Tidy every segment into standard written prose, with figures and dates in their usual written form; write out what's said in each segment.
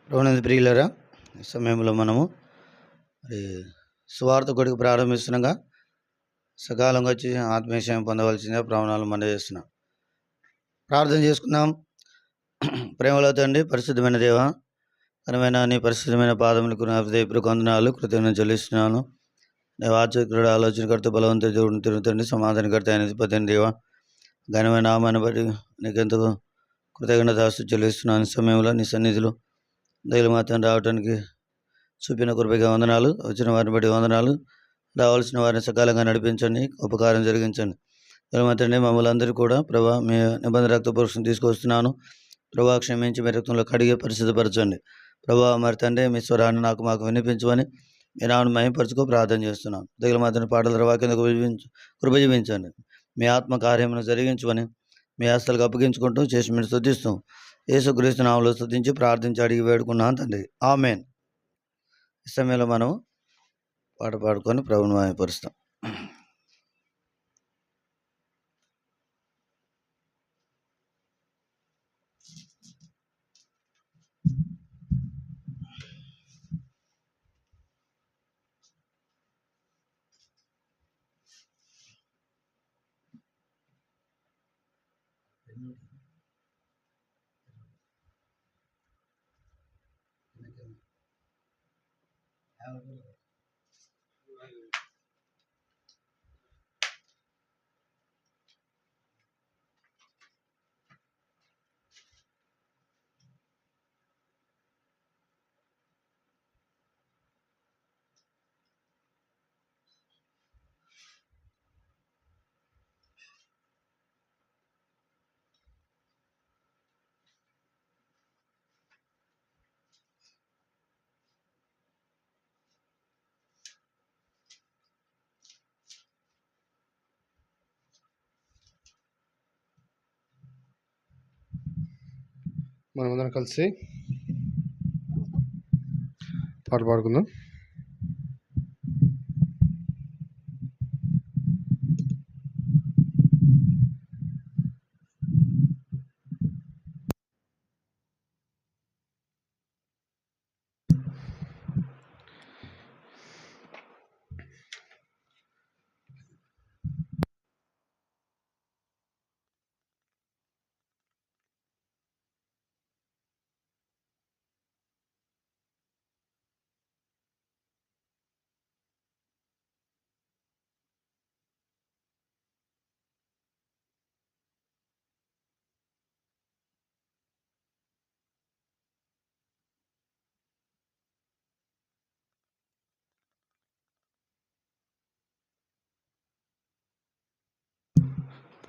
ప్రభునందు ప్రియులరా, ఈ సమయంలో మనము మరి సువార్త కొడుకు ప్రారంభిస్తుండగా సకాలంగా వచ్చి ఆత్మీయశయం పొందవలసిందిగా ప్రవణాలు చేస్తున్నాం. ప్రార్థన చేసుకుందాం. ప్రేమలో తండ్రి, పరిశుద్ధమైన దేవ, ఘనమైన నీ పరిశుద్ధమైన పాదములకు నా హృదయపూర్వక వందనాలు, కృతజ్ఞతలు చెల్లిస్తున్నాను. నేను ఆచకుడు ఆలోచనకర్త బలవంత దేవుడిని తిరుగుతండి, సమాధానకర్త అయిన పద్దెనిమిది దేవ, ఘనమైన నామాన్ని బట్టి నీకెంతో కృతజ్ఞత చెల్లిస్తున్నాను. సమయంలో నీ సన్నిధిలో దైవ మాత్రం రావడానికి చూపిన కృపగా వందనాలు, వచ్చిన వారిని బట్టి వందనాలు. రావాల్సిన వారిని సకాలంగా నడిపించండి, ఉపకారం జరిగించండి. దైవమాత్రనే మమ్మల్ని అందరూ కూడా ప్రభా మీ నిబంధన రక్త పురుషుని తీసుకొస్తున్నాను. ప్రభా క్షమించి మీ రక్తంలో కడిగి పరిశుద్ధపరచండి. ప్రభా మరి తండ్రి మీ స్వరాన్ని మాకు వినిపించమని మీ నామను మహింపరచుకో ప్రార్థన చేస్తున్నాం. దైవ మాత్రం పాటల వాక్యం కృప జీవించండి. మీ ఆత్మ కార్యమును జరిగించమని మీ ఆస్తులకు అప్పగించుకుంటూ చేసి మీరు స్తుతిస్తాం. యేసుక్రీస్తు నామములో స్తుతించి ప్రార్థించి అడిగి వేడుకున్నాను తండ్రి, ఆమేన్. ఈ సమయంలో మనం పాట పాడుకొని ప్రభువుని మహిమపరుస్తాం. మనమందరం కలిసి పాట పాడుకుందాం.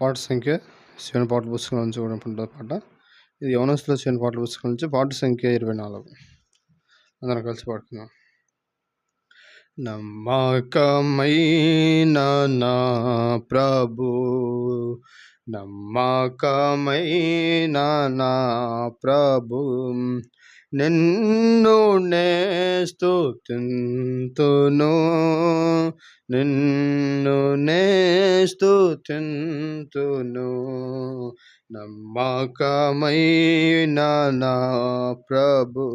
పాట సంఖ్య శివన పాటల పుస్తకం నుంచి కూడా పాట. ఇది యవనస్తుల శివన పాటల పుస్తకం నుంచి పాట సంఖ్య 24. అందరం కలిసి పాడుకుందాం. నమ్మకమైన నా ప్రభు, నమ్మకమైన నా ప్రభు, నిన్ను నే స్తుతింతును, నిన్ను నే స్తుతింతును. నమ్మకమైన నా ప్రభు,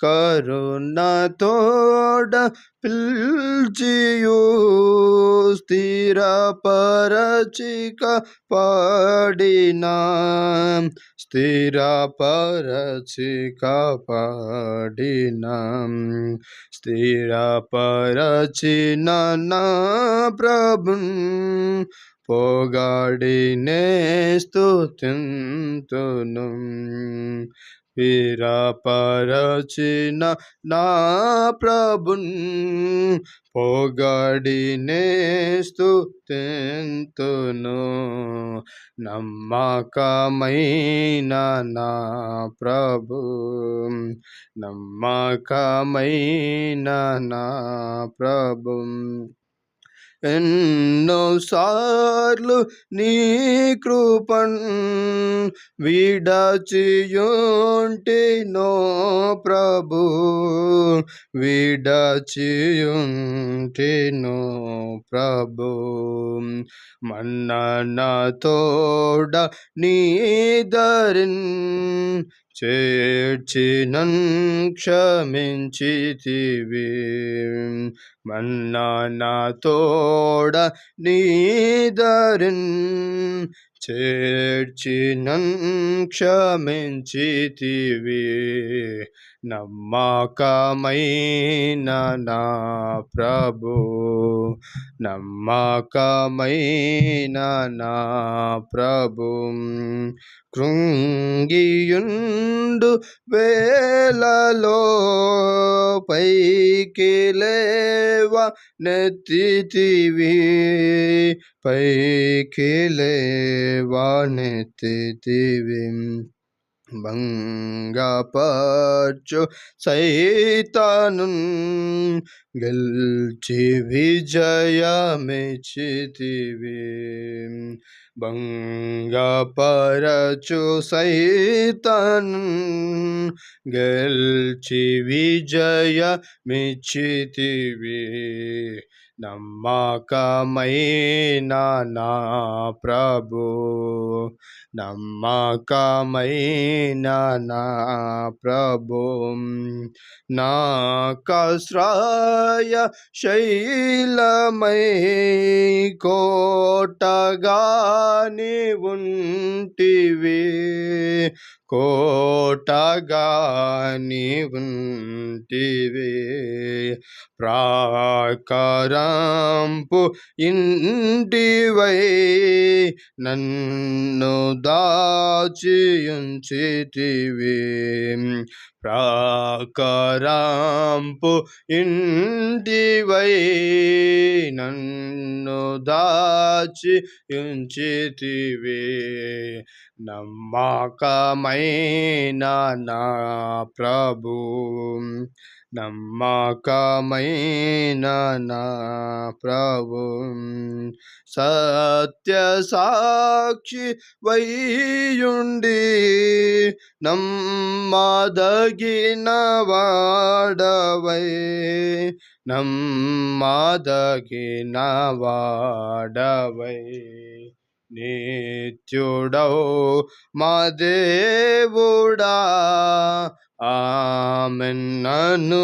కరుణతోడ పిల్చియు స్థిరపరచిక పాడినా, స్థిరపరచిక పాడినా, స్థిరపరచిన నా ప్రభున్ పొగాడినే స్తుతింతును. స్థిరపరచిన నా ప్రభున్ పొగాడినే స్తుతింతును. నమ్మకమైన నా ప్రభు, నమ్మకమైన నా ప్రభు, ఎన్నో సార్లు నీ కృపన్ విడచియుంటినో ప్రభు, విడచియుంటినో ప్రభు. మన్నన తోడ నీ దరిన్ చేర్చి నన్ క్షమించితివి. మన్నా నా తోడ నీదరిన్ చేర్చి నన్ క్షమించితివి. నమ్మకమైన నా ప్రభు, నమ్మకమైన నా ప్రభు, కృంగియుండు వేలలో పైకి లేవ నెత్తితివి, పైకి లేవ నెత్తితివి. భంగపరచు సైతానున్ గెల్చి విజయమిచ్చితివి. భంగపరచు సైతానున్ గెల్చి విజయమిచ్చితివి. నమ్మకమైన నా ప్రభు, నమ్మకమైన నా ప్రభు, నాకాశ్రయ శైలమై కోటగా నీవుంటివి, కోటగా నీవుంటివి. ప్రాకారంపు ఇంటివై నన్ను దాచియుంచితివి. ప్రాకారంపు ఇంటివై నన్ను దాచియుంచితివి. నమ్మకమైన నా ప్రభు, నమ్మకమైన నా ప్రభు, సత్య సాక్షి వయ్యుండి నమ్మదగిన వాడవై, నమ్మదగిన వాడవై. నిత్యుడౌ మా దేవుడా, ఆమెన్ నన్ను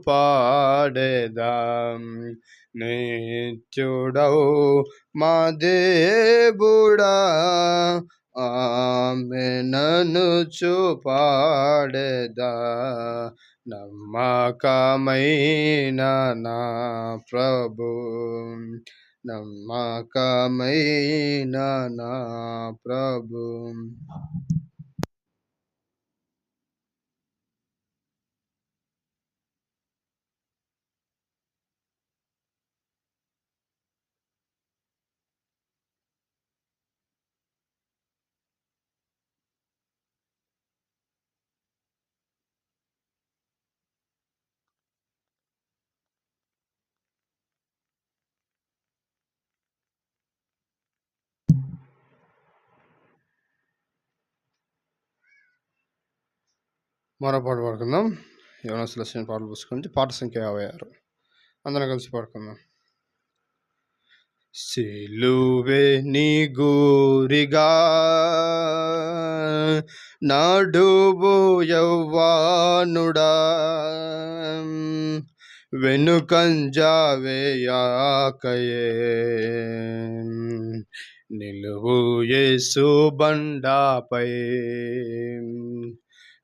పాడెదం. నిత్యుడౌ మా దేవుడా, ఆమెన్ నన్ను పాడెదా. నమ్మకమైన నా ప్రభు, నమ్మకమైన నా ప్రభు. మరో పాట పాడుకుందాం. యోనాసు రాసిన పాటల పుస్తకం నుంచి పాట సంఖ్య 56. అందరం కలిసి పాడుకుందాం. సిలువే నీ గురిగా నడువు యవ్వానుడా, వెనుకంజావేయాకయే నిలువు యేసు బండాపై,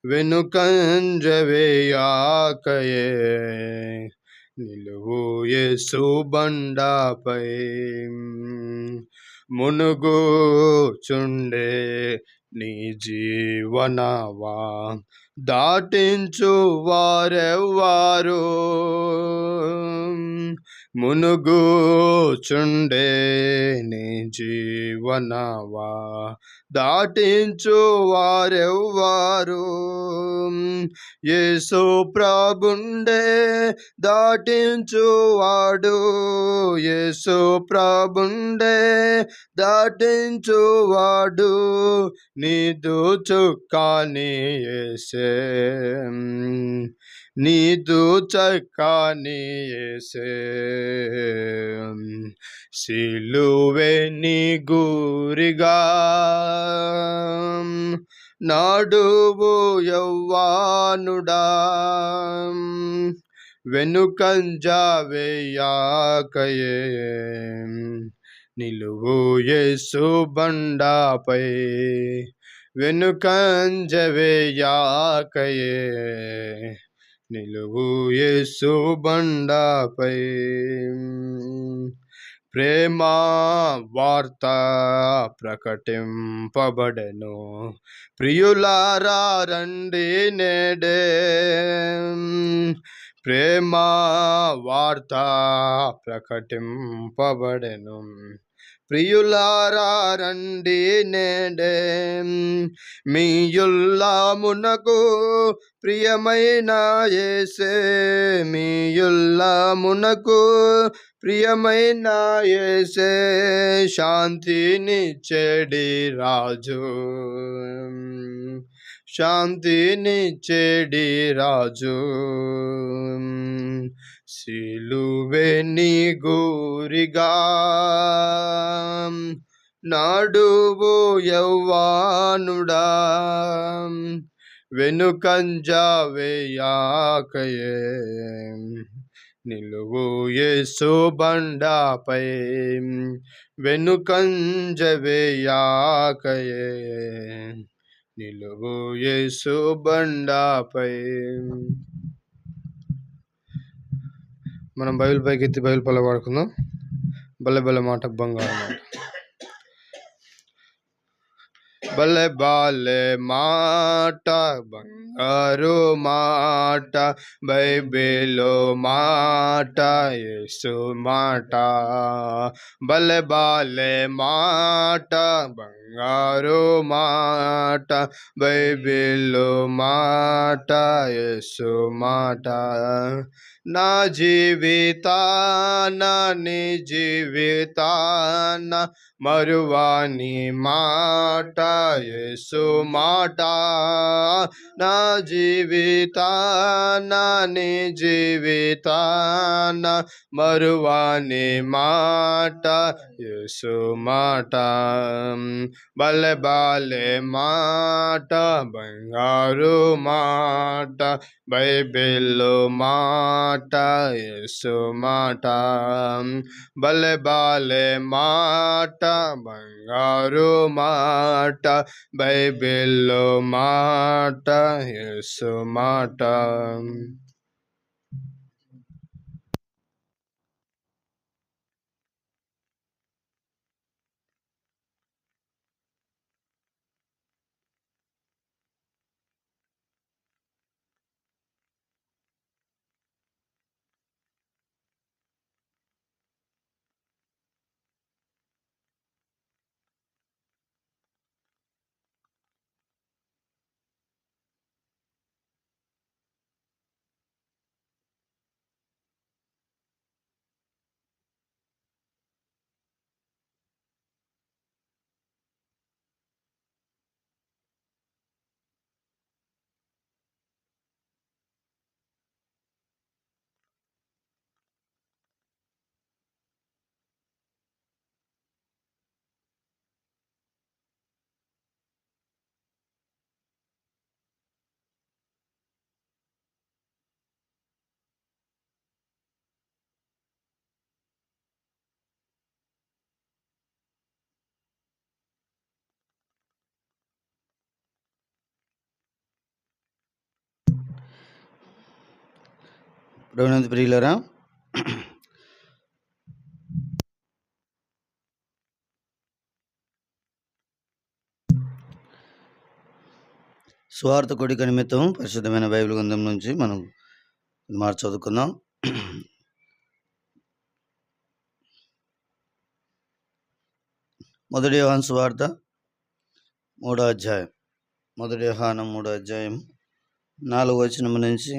వెనుకంజవేయాకయే నిలువు యేసు బండాపై. మునుగుచుండే నీ జీవనవా దాటించు వారెవ్వారు, మునుగుచుండే నీ జీవనవా దాటించు వారెవ్వారు. యేసు ప్రభుండే దాటించువాడు, యేసు ప్రభుండే దాటించువాడు, నీదు చుక్కాని యేసే, నీదు చక్కాని యేసే. సిలువే నీ గురిగా నాడువు యవ్వానుడా, వెనుకంజ వేయాకయే, నిలువు యేసు బండాపై, వెనుకంజ వేయాకయే, నిలువు యేసు బండాపై. ప్రేమ వార్త ప్రకటింపబడెను, ప్రియులారా రండి నేడే. ప్రేమ వార్త ప్రకటింపబడెను, ప్రియులారా రండి నేడే. మీ యుల్లామునకు ప్రియమైన యేసే, మీ యుల్లామునకు ప్రియమైన యేసే, శాంతినిచ్చేడి రాజు, శాంతినిచ్చేడి రాజు. సిలువే నీ గూరిగా, నాడువు యవ్వానుడా, వెనుకంజ వేయాకయే, నిలువు యేసు బండాపై, వెనుకంజ వేయాకయే, నిలువు యేసు బండాపై. మనం బైబిల్ పైకి ఎత్తి బైబిల్ పల్ల వాడుకుందాం. బల్లె బల్లె మాట బంగారు మాట. బల్లె బాలె మాట బంగారు మాట, బైబిలు మాట యేసు మాట. బల్లె బాలె మాట బంగారు మాట, బైబిలు మాట యేసు మాట. నా జీవితాన నీ జీవితాన మరువాని మాట యేసు మాట. నా జీవితాన నీ జీవితాన మరువాని మాట యేసు మాట. బల్లె బాలె మాట బంగారు మాట, బైబిలు మాట యేసు మాట. బల్లె బాలె మాట బంగారు మాట, బైబిలు మాట యేసు మాట. ప్రభునందు ప్రియులరా, స్వార్థ కొడిక నిమిత్తం పరిశుద్ధమైన బైబిల్ గ్రంథం నుంచి మనం చదువుకుందాం. మొదటి యోహాను సువార్త 3వ అధ్యాయం, మొదటి యోహాను 3వ అధ్యాయం 4వ వచనం నుంచి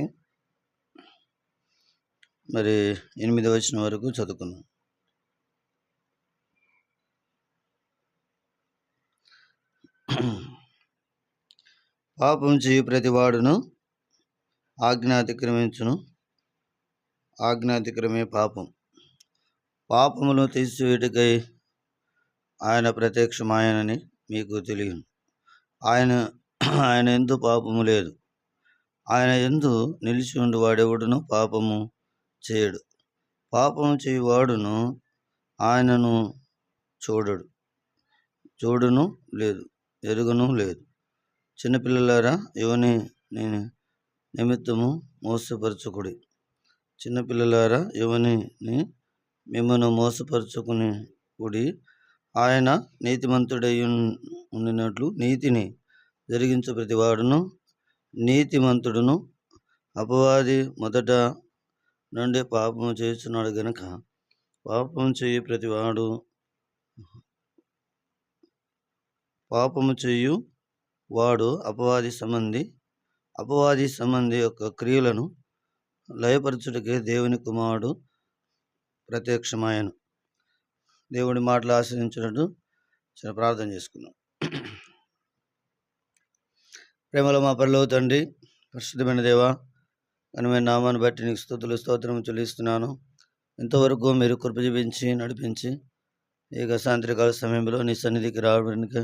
8వ వచనం వరకు చదువుకున్నాం. పాపం చేయు ప్రతివాడును ఆజ్ఞాతిక్రమించును, ఆజ్ఞాతిక్రమే పాపం. పాపమును తీసివేయుటకై ఆయన ప్రత్యక్షమాయనని మీకు తెలియను. ఆయన ఆయన యందు పాపము లేదు. ఆయన యందు నిలిచి ఉండి వాడెవడును పాపము చేయడు. పాపము చేయువాడును ఆయనను చూడును లేదు, ఎరుగను లేదు. చిన్నపిల్లలారా, యోని నేను నిమిత్తము మోసపరచుకుడి. చిన్నపిల్లలారా, యువనిని మిమ్మను మోసపరచుకుని కుడి. ఆయన నీతిమంతుడై ఉండినట్లు నీతిని జరిగించు ప్రతివాడును నీతిమంతుడును. అపవాది మొదట నుండి పాపము చేస్తున్నాడు గనుక పాపము చేయు వాడు అపవాది సంబంధి యొక్క క్రియలను లయపరచుటకే దేవుని కుమారుడు ప్రత్యక్షమాయను. దేవుడి మాటలు ఆశ్రయించినట్టు చిన్న ప్రార్థన చేసుకున్నాం. ప్రేమలో మా పరలోక తండ్రి, పరిశుద్ధమైన దేవా, ఘనమైన నామాన్ని బట్టి నీకు స్తుతులు స్తోత్రం చెల్లిస్తున్నాను. ఇంతవరకు మీరు కృప చూపించి నడిపించి ఈ సాయంత్రకాల సమయంలో నీ సన్నిధికి రావడానికి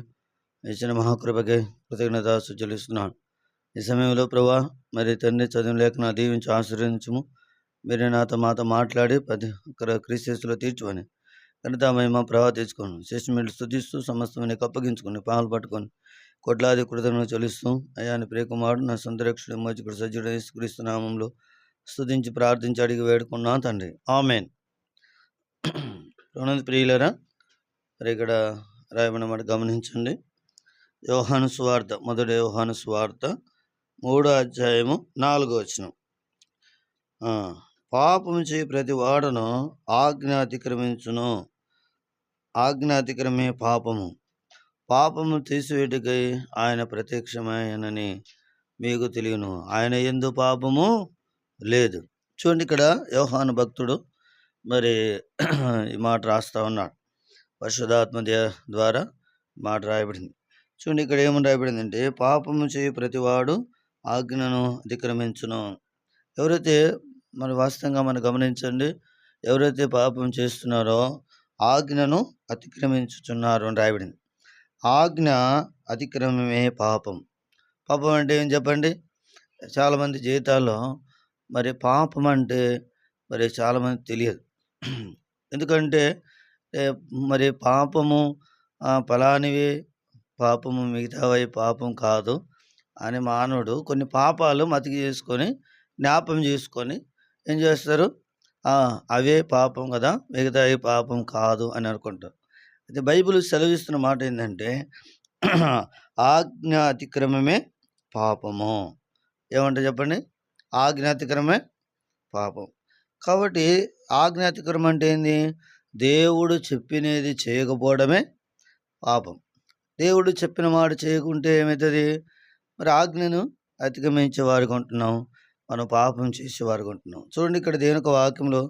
ఇచ్చిన మహాకృపకే కృతజ్ఞతాసు చెల్లిస్తున్నాను. ఈ సమయంలో ప్రభా, మరి తండ్రి చదువు లేఖన దీవించి ఆశీర్వదించము. మీరు నాతో మాట్లాడి క్రీస్తులో తీర్చుకొని కనుక మేము ప్రభావ తెచ్చుకోను శేషమీళ్ళు స్తుతిస్తూ సమస్తమని అప్పగించుకొని పాలు పట్టుకొని కోట్లాది కృతజ్ఞతలు చెల్లిస్తూ అయాని ప్రియకుమారుడు నా సొంత రక్షుడు మోచకుడు సజ్జుడు యేసుక్రీస్తు నామంలో స్తుతించి ప్రార్థించి అడిగి వేడుకున్నాను తండ్రి, ఆమేన్. ప్రియులరా, మరి ఇక్కడ రాయబడిన మాట గమనించండి. యోహాను సువార్త, మొదటి యోహాను సువార్త 3వ అధ్యాయము 4వ వచనం. పాపము చేయి ప్రతి వాడును ఆజ్ఞ అతిక్రమించును. ఆజ్ఞ అతిక్రమే పాపము తీసివేటుకై ఆయన ప్రత్యక్షమైనని మీకు తెలియను. ఆయన యందు పాపము లేదు. చూడండి, ఇక్కడ యోహాను భక్తుడు మరి ఈ మాట రాస్తా ఉన్నాడు. పరిశుద్ధాత్మ ద్వారా మాట రాయబడింది. చూడండి, ఇక్కడ ఏమని రాయబడింది అంటే, పాపము చేయి ప్రతివాడు ఆజ్ఞను అతిక్రమించును. ఎవరైతే మరి వాస్తవంగా మనం గమనించండి, ఎవరైతే పాపం చేస్తున్నారో ఆజ్ఞను అతిక్రమించుచున్నారు అని రాయబడింది. ఆజ్ఞ అతిక్రమమే పాపం. పాపం అంటే ఏం చెప్పండి? చాలామంది జీవితాల్లో మరి పాపం అంటే మరి చాలామంది తెలియదు. ఎందుకంటే మరి పాపము ఫలానివి, పాపము మిగతావై పాపం కాదు అని మానవుడు కొన్ని పాపాలు మతికి చేసుకొని జ్ఞాపం చేసుకొని ఏం చేస్తారు, అవే పాపం కదా, మిగతావి పాపం కాదు అని అనుకుంటారు. అయితే బైబిల్ సెలవిస్తున్న మాట ఏంటంటే, ఆజ్ఞ అతిక్రమమే పాపము. ఏమంటే చెప్పండి? ఆజ్ఞ అతిక్రమమే పాపం. కాబట్టి ఆజ్ఞ అతిక్రమం అంటే ఏంది? దేవుడు చెప్పినది చేయకపోవడమే పాపం. దేవుడు చెప్పిన మాట చేయకుంటే ఏమవుతుంది? మరి ఆజ్ఞను అతిక్రమించే వారికి ఉంటున్నాం, మనం పాపం చేసేవారికి ఉంటున్నాం. చూడండి, ఇక్కడ దేవుని యొక్క వాక్యంలో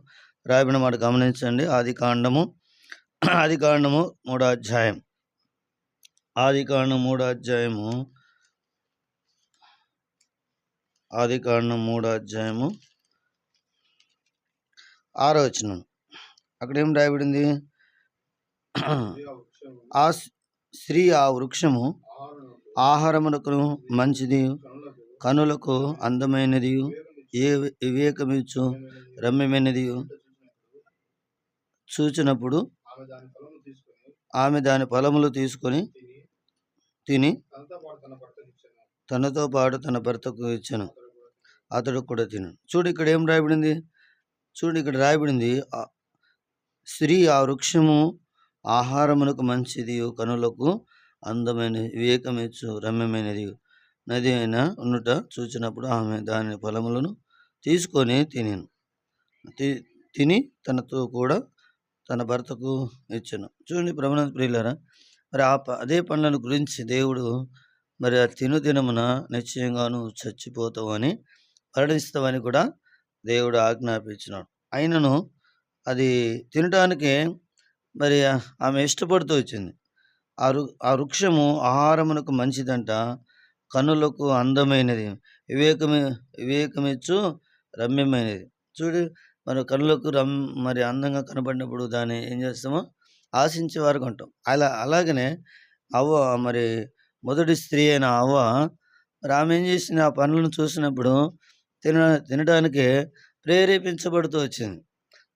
రాయబడిన మాట గమనించండి. ఆది కాండము 3వ అధ్యాయం. ఆదికాండం 3వ అధ్యాయము 6వ వచనం. అక్కడ ఏం రాయబడింది? ఆ స్త్రీ ఆ వృక్షము ఆహారమునకు మంచిది, కనులకు అందమైనది, వివేకమిచ్చు రమ్యమైనది చూచినప్పుడు ఆమె దాని ఫలములు తీసుకొని తిని తనతో పాటు తన భర్తకు ఇచ్చాను, అతడు కూడా తిను. చూడు, ఇక్కడ ఏం రాయబడింది? చూడు, ఇక్కడ రాయబడింది, స్త్రీ ఆ వృక్షము ఆహారమునకు మంచిది, కనులకు అందమైన, వివేకమిచ్చు రమ్యమైనది నది అయినా ఉన్నట చూచినప్పుడు ఆమె దాని ఫలములను తీసుకొని తిని తనతో కూడా తన భర్తకు ఇచ్చాను. చూడండి ప్రభునందు ప్రియులారా, మరి అదే పనులను గురించి దేవుడు మరి ఆ దినమున నిశ్చయంగాను చచ్చిపోతావు అని, మరణిస్తావని కూడా దేవుడు ఆజ్ఞాపించినాడు. అయినను అది తినటానికి మరి ఆమె ఇష్టపడుతూ వచ్చింది. ఆ వృక్షము ఆహారమునకు మంచిదంట, కన్నులకు అందమైనది, వివేకమిచ్చు రమ్యమైనది. చూడు, మన కన్నులకు మరి అందంగా కనబడినప్పుడు దాన్ని ఏం చేస్తామో ఆశించే వారికి ఉంటాం. అలాగనే అవ్వ, మరి మొదటి స్త్రీ అయిన అవ్వ మరి ఆమె ఏం చేసింది? ఆ పండ్లను చూసినప్పుడు తిన తినడానికి ప్రేరేపించబడుతూ వచ్చింది.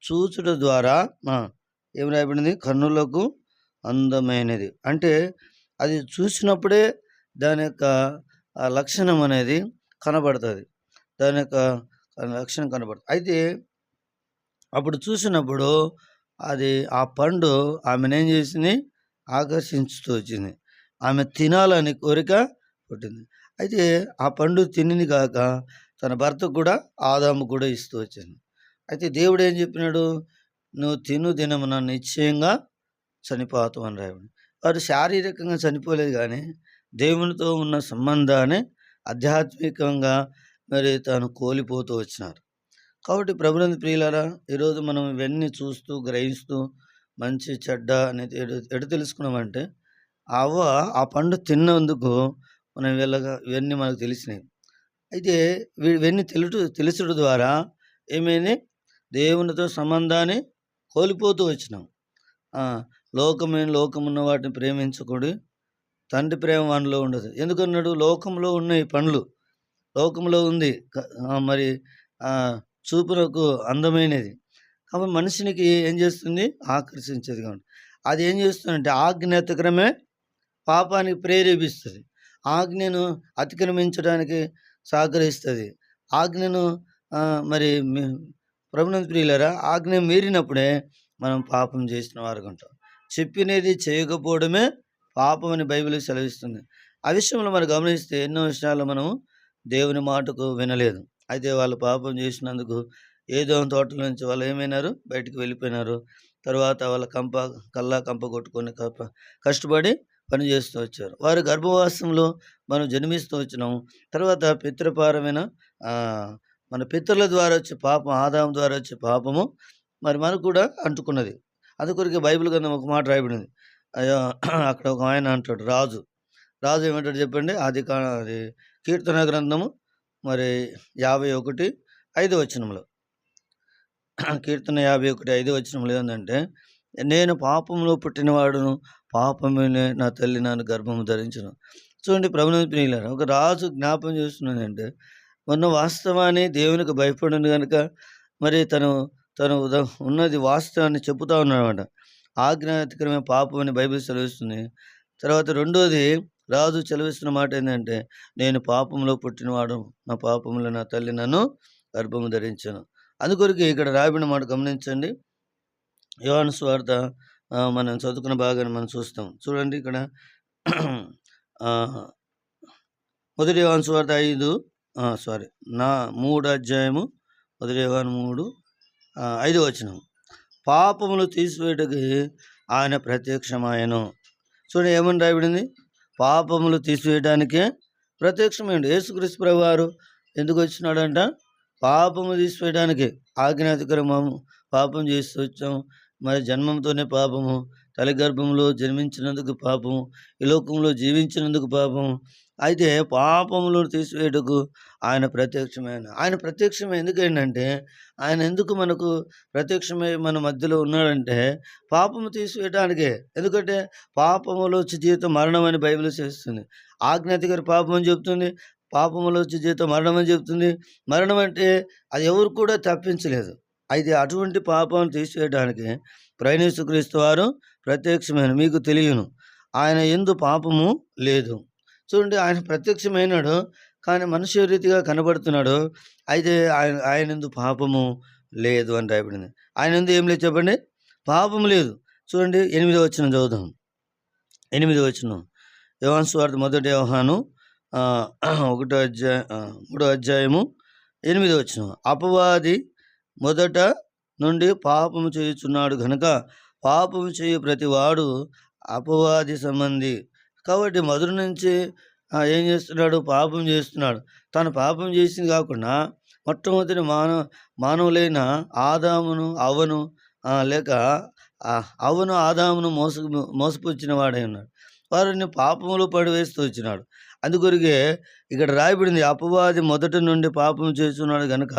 చూచుట ద్వారా ఆ! ఏం రాయబడింది? కన్నులకు అందమైనది. అంటే అది చూసినప్పుడే దాని యొక్క లక్షణం అనేది కనబడతది. దాని యొక్క లక్షణం కనబడుతుంది. అయితే అప్పుడు చూసినప్పుడు అది ఆ పండు ఆమెనేం చేసింది? ఆకర్షించుతూ వచ్చింది. ఆమె తినాలని కోరిక పుట్టింది. అయితే ఆ పండు తినింది గాక తన భర్తకు కూడా ఆదాముకు కూడా ఇస్తూ వచ్చింది. అయితే దేవుడు ఏం చెప్పినాడు? నువ్వు తిను దినమున నిశ్చయంగా చనిపోతావు అని రాయబడింది. వారు శారీరకంగా చనిపోలేదు గానీ దేవునితో ఉన్న సంబంధాన్ని ఆధ్యాత్మికంగా మరి తాను కోల్పోతూ వచ్చినారు. కాబట్టి ప్రభునందు ప్రియులారా, ఈరోజు మనం ఇవన్నీ చూస్తూ, గ్రహిస్తూ మంచి, చెడ్డ అనేది ఎటు తెలుసుకున్నామంటే, అవ్వ ఆ పండు తిన్నందుకు మనం ఇవన్నీ మనకు తెలిసినాయి. అయితే ఇవన్నీ తెలుసుడు ద్వారా ఏమైంది? దేవునితో సంబంధాన్ని కోల్పోతూ వచ్చినాం. ఆ! లోకమున్న వాటిని ప్రేమించకుడి, తండ్రి ప్రేమ వానిలో ఉండదు. ఎందుకన్నాడు? లోకంలో ఉన్నాయి పండ్లు. లోకంలో ఉంది. మరి చూపునకు అందమైనది. కాబట్టి మనిషినికి ఏం చేస్తుంది? ఆకర్షించేది కాబట్టి. అది ఏం చేస్తుందంటే ఆజ్ఞ అతిక్రమే పాపానికి ప్రేరేపిస్తది. ఆజ్ఞను అతిక్రమించడానికి సహకరిస్తది. ఆజ్ఞను మరి ప్రభునందు ప్రియులారా, ఆజ్ఞ మీరినప్పుడే మనం పాపం చేసిన వారుకుంటాం. చెప్పినది చేయకపోవడమే పాపం అని బైబిల్ సెలవిస్తుంది. ఆ విషయంలో మనం గమనిస్తే ఎన్నో విషయాలు మనము దేవుని మాటకు వినలేదు. అయితే వాళ్ళు పాపం చేసినందుకు ఏదోం తోటలో నుంచి వాళ్ళు ఏమైనారు? బయటికి వెళ్ళిపోయినారు. తర్వాత వాళ్ళ కంప కొట్టుకొని కష్టపడి పని చేస్తూ వచ్చారు. వారి గర్భవాసంలో మనం జన్మిస్తూ వచ్చినాం. తర్వాత పితృపారమైన మన పితరుల ద్వారా వచ్చే పాపం, ఆదాము ద్వారా వచ్చే పాపము మరి మనకు కూడా అంటుకున్నది. అందుకొరకే బైబిల్ గ్రంథం ఒక మాట రాయబడింది. అక్కడ ఒక ఆయన అంటాడు, రాజు ఏమంటాడు చెప్పండి? అది కీర్తన గ్రంథము మరి 51:5 వచనంలో, కీర్తన 51:5 వచనంలో ఏందంటే, నేను పాపంలో పుట్టినవాడును, పాపమునే నా తల్లి నన్ను గర్భము ధరించును. చూడండి ప్రభునందు ప్రియులారా, ఒక రాజు జ్ఞాపం చేస్తున్నాడంటే ఉన్న వాస్తవాన్ని దేవునికి భయపడింది కనుక మరి తను ఉన్నది వాస్తవాన్ని చెబుతా ఉన్నాడన్నమాట. ఆజ్ఞ అతిక్రమే పాపం అని బైబిల్ సెలవిస్తుంది. తర్వాత రెండోది రాజు సెలవిస్తున్న మాట ఏంటంటే, నేను పాపంలో పుట్టినవాడు, నా పాపంలో నా తల్లి నన్ను గర్భము ధరించాను. అందుకొరకు ఇక్కడ రాయబడిన మాట గమనించండి. యోహాను సువార్త మనం చదువుకున్న భాగాన్ని మనం చూస్తాం. చూడండి ఇక్కడ మొదటి యోహాను సువార్త 3 అధ్యాయము, మొదటి యోహాను 3:5 వచనం. పాపములు తీసివేయటకి ఆయన ప్రత్యక్షమాయను. చూడండి ఏమని రాయబడింది? పాపములు తీసివేయడానికే ప్రత్యక్షమైండు. యేసుక్రీస్తు ప్రభువారు ఎందుకు వచ్చినాడంట? పాపము తీసివేయడానికి. ఆజ్ఞాతిక్రమము పాపం చేస్తూ వచ్చాం. మరి జన్మంతోనే పాపము, తల్లి గర్భంలో జన్మించినందుకు పాపము, ఈ లోకంలో జీవించినందుకు పాపము. అయితే పాపములను తీసివేయటకు ఆయన ప్రత్యక్షమైన. ఆయన ప్రత్యక్షం ఎందుకంటే, ఆయన ఎందుకు మనకు ప్రత్యక్షమై మన మధ్యలో ఉన్నాడంటే పాపము తీసివేయడానికే. ఎందుకంటే పాపములో వచ్చే జీవితం మరణం అని బైబిల్ చేస్తుంది. ఆజ్ఞాతికర పాపం అని చెప్తుంది, పాపములో వచ్చే జీవితం మరణం అని చెప్తుంది. మరణం అంటే అది ఎవరు కూడా తప్పించలేదు. అయితే అటువంటి పాపాన్ని తీసివేయడానికి ప్రభువైన యేసుక్రీస్తు వారు ప్రత్యక్షమైన. మీకు తెలియను, ఆయన యందు పాపము లేదు. చూడండి, ఆయన ప్రత్యక్షమైనాడు కానీ మనుష్య రీతిగా కనబడుతున్నాడు. అయితే ఆయన యందు పాపము లేదు అని రాయబడింది. ఆయన యందు ఏం లేదు చెప్పండి? పాపము లేదు. చూడండి 8వ వచనం చదువుదాం. 8వ వచనం, యోహాను సువార్త మొదటి యోహాను 3వ అధ్యాయము 8వ వచనం. అపవాది మొదట నుండి పాపము చేయుచున్నాడు గనుక పాపము చేయు ప్రతివాడు అపవాది సంబంధి. కాబట్టి మొదటి నుంచి ఏం చేస్తున్నాడు? పాపం చేస్తున్నాడు. తను పాపం చేసింది కాకుండా మొట్టమొదటి మానవులైన ఆదామును అవ్వను లేక అవ్వను ఆదామును మోసపుచ్చిన వాడై ఉన్నాడు. వారిని పాపములో పడివేస్తూ వచ్చినాడు. అందుకొరికే ఇక్కడ రాయబడింది, అపవాది మొదటి నుండి పాపం చేస్తున్నాడు కనుక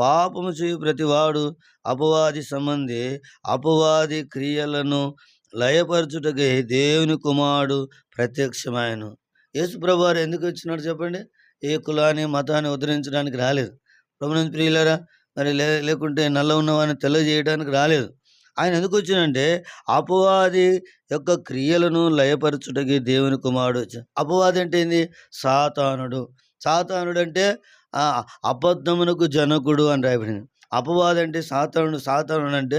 పాపము చేయు ప్రతివాడు అపవాది సంబంధి. అపవాది క్రియలను లయపరచుటకే దేవుని కుమారుడు ప్రత్యక్షమాయను. యేసు ప్రభువారు ఎందుకు వచ్చినాడు చెప్పండి? ఏ కులాన్ని మతాన్ని ఉద్ధరించడానికి రాలేదు. ప్రభునందు ప్రియులారా, మరి లేకుంటే నల్ల ఉన్నవాడిని తెల్ల చేయడానికి రాలేదు. ఆయన ఎందుకు వచ్చాడంటే అపవాది యొక్క క్రియలను లయపరచుటకి దేవుని కుమారుడు వచ్చాడు. అపవాది అంటే ఏంది? సాతానుడు. సాతానుడు అంటే అబద్ధమునకు జనకుడు అని రాయబడింది. అపవాది అంటే సాతానుడు. సాతానుడు అంటే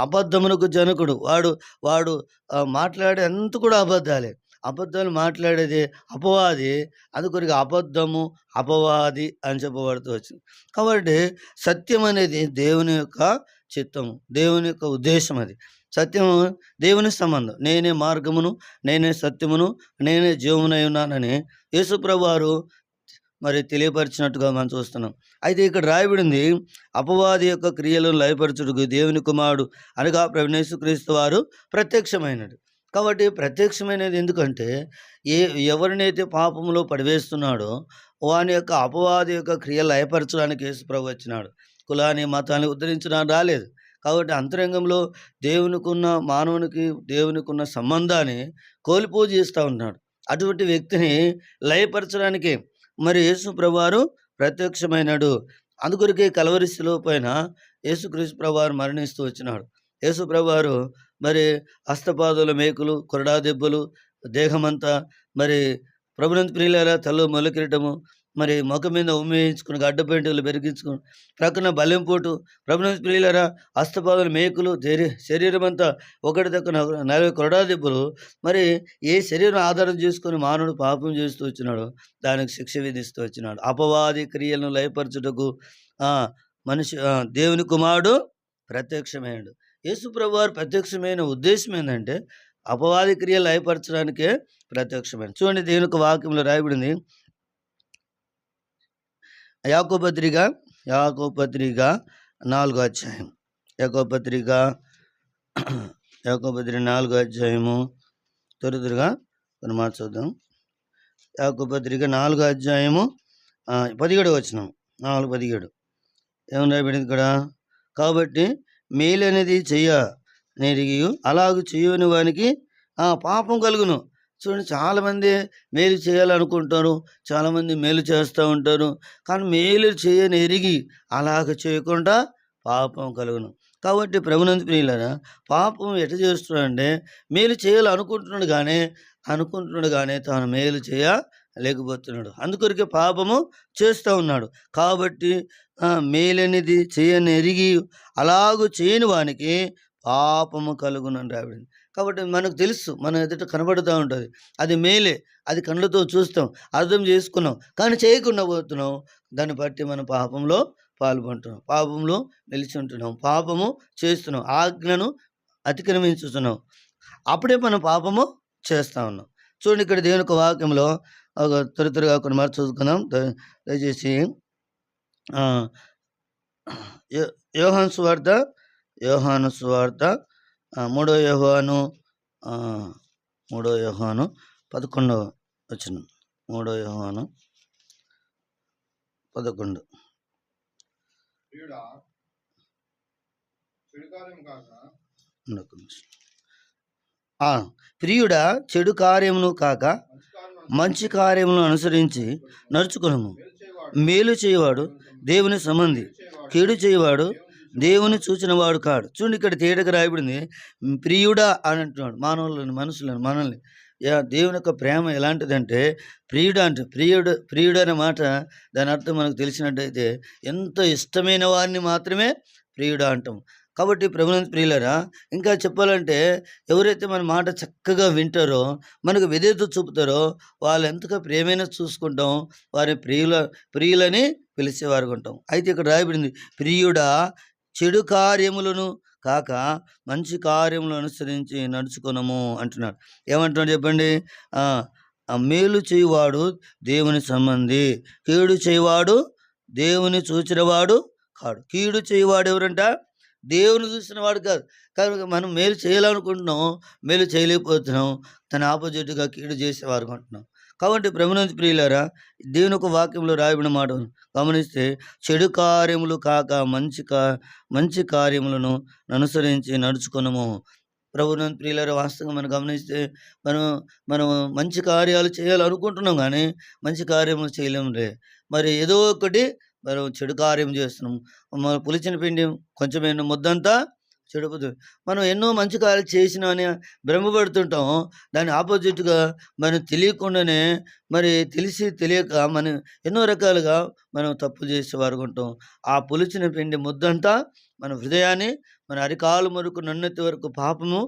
అబద్ధమునకు జనకుడు. వాడు వాడు మాట్లాడే అంత కూడా అబద్ధాలే. అబద్ధాలు మాట్లాడేది అపవాది. అందుకొరకు అబద్ధము, అపవాది అని చెప్పబడుతూ వచ్చింది. కాబట్టి సత్యం అనేది దేవుని యొక్క చిత్తము, దేవుని యొక్క ఉద్దేశం. అది సత్యము దేవుని సంబంధం. నేనే మార్గమును, నేనే సత్యమును, నేనే జీవమునై ఉన్నానని యేసుప్రభు వారు మరి తెలియపరిచినట్టుగా మనం చూస్తున్నాం. అయితే ఇక్కడ రాయబడింది అపవాది యొక్క క్రియలను లయపరచుటకు దేవుని కుమారుడు అనగా ప్రభువైన యేసుక్రీస్తు వారు ప్రత్యక్షమైనడు. కాబట్టి ప్రత్యక్షమైనది ఎందుకంటే ఎవరినైతే పాపంలో పడివేస్తున్నాడో వాని యొక్క అపవాది యొక్క క్రియలు లయపరచడానికి యేసుప్రభు వచ్చినాడు. కులాన్ని మతాన్ని ఉద్ధరించడానికి రాలేదు. కాబట్టి అంతరంగంలో మానవునికి దేవునికున్న సంబంధాన్ని కోల్పోజేస్తూ ఉన్నాడు. అటువంటి వ్యక్తిని లయపరచడానికి మరి యేసు ప్రభువారు ప్రత్యక్షమైనాడు. అందుకొరకే కలవరి శిలువ పైన యేసుక్రీస్తు ప్రభువారు మరణిస్తూ వచ్చినాడు. యేసు ప్రభువారు మరి హస్తపాదుల మేకులు, కొరడా దెబ్బలు, దేహమంతా మరి ప్రభునందు ప్రియులారా తలలో మొలకిరటము, మరి ముఖం మీద ఉమ్మేయించుకుని గడ్డపెంటులు పెరిగించుకుని ప్రక్కన బలెంపోటు, ప్రభునందు ప్రియులారా హస్తపాదుల మేకులు, శరీరం అంతా ఒకటి దక్కన 40 కొరడా దెబ్బలు. మరి ఏ శరీరం ఆధారం చేసుకొని మానవుడు పాపం చేస్తూ వచ్చినాడు, దానికి శిక్ష విధిస్తూ వచ్చినాడు. అపవాది క్రియలను లయపరచుటకు మనిషి దేవుని కుమారుడు ప్రత్యక్షమైనడు. యేసు ప్రభువారు ప్రత్యక్షమైన ఉద్దేశం ఏంటంటే అపవాది క్రియలు లయపరచడానికే ప్రత్యక్షమైనది. చూడండి, దేవుని యొక్క వాక్యంలో రాయబడింది. యాకోబు పత్రిక 4వ అధ్యాయం. యాకోబు పత్రిక 4వ అధ్యాయము. త్వరగా కొన్ని మాట చూద్దాం. యాకోబు పత్రిక 4వ అధ్యాయము 17వ వచనం. 4:17 ఏమని రాయబడింది ఇక్కడ? కాబట్టి మేలు అనేది చెయ్యనెరిగి అలాగూ చేయని వానికి పాపం కలుగును. చూడండి, చాలామంది మేలు చేయాలనుకుంటారు, చాలామంది మేలు చేస్తూ ఉంటారు. కానీ మేలు చేయనెరిగి అలాగ చేయకుండా పాపం కలుగును. కాబట్టి ప్రభునందు ప్రియులారా, పాపం ఎట చేస్తున్నాడంటే మేలు చేయాలనుకుంటున్నాడు కానీ తాను మేలు చేయలేకపోతున్నాడు. అందుకొరకే పాపము చేస్తూ ఉన్నాడు. కాబట్టి మేలనేది చేయనెరిగి అలాగూ చేయని వానికి పాపము కలుగునని రాబడింది. కాబట్టి మనకు తెలుసు, మన ఎదుట కనబడుతూ ఉంటుంది, అది మేలే, అది కళ్ళతో చూస్తాం, అర్థం చేసుకున్నాం, కానీ చేయకుండా పోతున్నాం. దాన్ని బట్టి మనం పాపంలో పాల్గొంటున్నాం, పాపంలో నిలిచి ఉంటున్నాం, పాపము చేస్తున్నాం, ఆజ్ఞను అతిక్రమించుతున్నాం. అప్పుడే మనం పాపము చేస్తూ ఉన్నాం. చూడండి, ఇక్కడ దేవుని యొక్క వాక్యంలో త్వరగా కొన్ని మాట చూసుకుందాం దయచేసి. యోహాను సువార్త 3వ యోహాను 11వ వచనం. 3వ యోహాను 11. ప్రియుడా, చెడు కార్యమును కాక మంచి కార్యములను అనుసరించి నడుచుకునము. మేలు చేయవాడు దేవుని సంబంధి, కీడు చేయవాడు దేవుని చూచినవాడు కాడు. చూడండి, ఇక్కడ తేటగా రాయబడింది ప్రియుడా అని అంటున్నాడు. మనల్ని దేవుని యొక్క ప్రేమ ఎలాంటిదంటే ప్రియుడు అంటే ప్రియుడు అనే మాట దాని అర్థం మనకు తెలిసినట్టయితే ఎంత ఇష్టమైన వారిని మాత్రమే ప్రియుడా అంటాం. కాబట్టి ప్రభునందు ప్రియులారా, ఇంకా చెప్పాలంటే ఎవరైతే మన మాట చక్కగా వింటారో, మనకు విధేయత చూపుతారో వాళ్ళు ఎంతగా ప్రేమైన చూసుకుంటాం, వారి ప్రియులని పిలిచేవారు ఉంటాం. అయితే ఇక్కడ రాయబడింది ప్రియుడా, చెడు కార్యములను కాక మంచి కార్యములను అనుసరించి నడుచుకునము అంటున్నాడు. ఏమంటున్నాడు చెప్పండి? మేలు చేయువాడు దేవుని సంబంధి, కీడు చేయువాడు దేవుని చూచినవాడు కాడు. కీడు చేయువాడు ఎవరంట? దేవుని చూసిన వాడు కాదు. కానీ మనం మేలు చేయాలనుకుంటున్నాం, మేలు చేయలేకపోతున్నాం, తన ఆపోజిట్గా కీడు చేసేవారు అంటున్నాం. కాబట్టి ప్రభునందు ప్రియులారా, దేవుని ఒక వాక్యంలో రాయబడిన మాట గమనిస్తే చెడు కార్యములు కాక మంచి కార్యములను అనుసరించి నడుచుకునము. ప్రభువునందు ప్రియులారా, వాస్తవంగా మనం గమనిస్తే మనం మనం మంచి కార్యాలు చేయాలనుకుంటున్నాం కానీ మంచి కార్యములు చేయలేములే. మరి ఏదో ఒకటి మనం చెడు కార్యం చేస్తున్నాం. మన పులిచిన పిండి కొంచెమైన ముద్దంతా చెడిపోతుంది. మనం ఎన్నో మంచి కార్యాలు చేసినా అని భ్రమపడుతుంటాం. దాని ఆపోజిట్‌గా మనం తెలియకుండానే, మరి తెలిసి తెలియక మనం ఎన్నో రకాలుగా మనం తప్పులు చేసేవారుగా ఉంటాం. ఆ పులిచిన పిండి ముద్దంతా మన హృదయాన్ని, మన అరికాలు వరకు నన్నెత్తి వరకు పాపము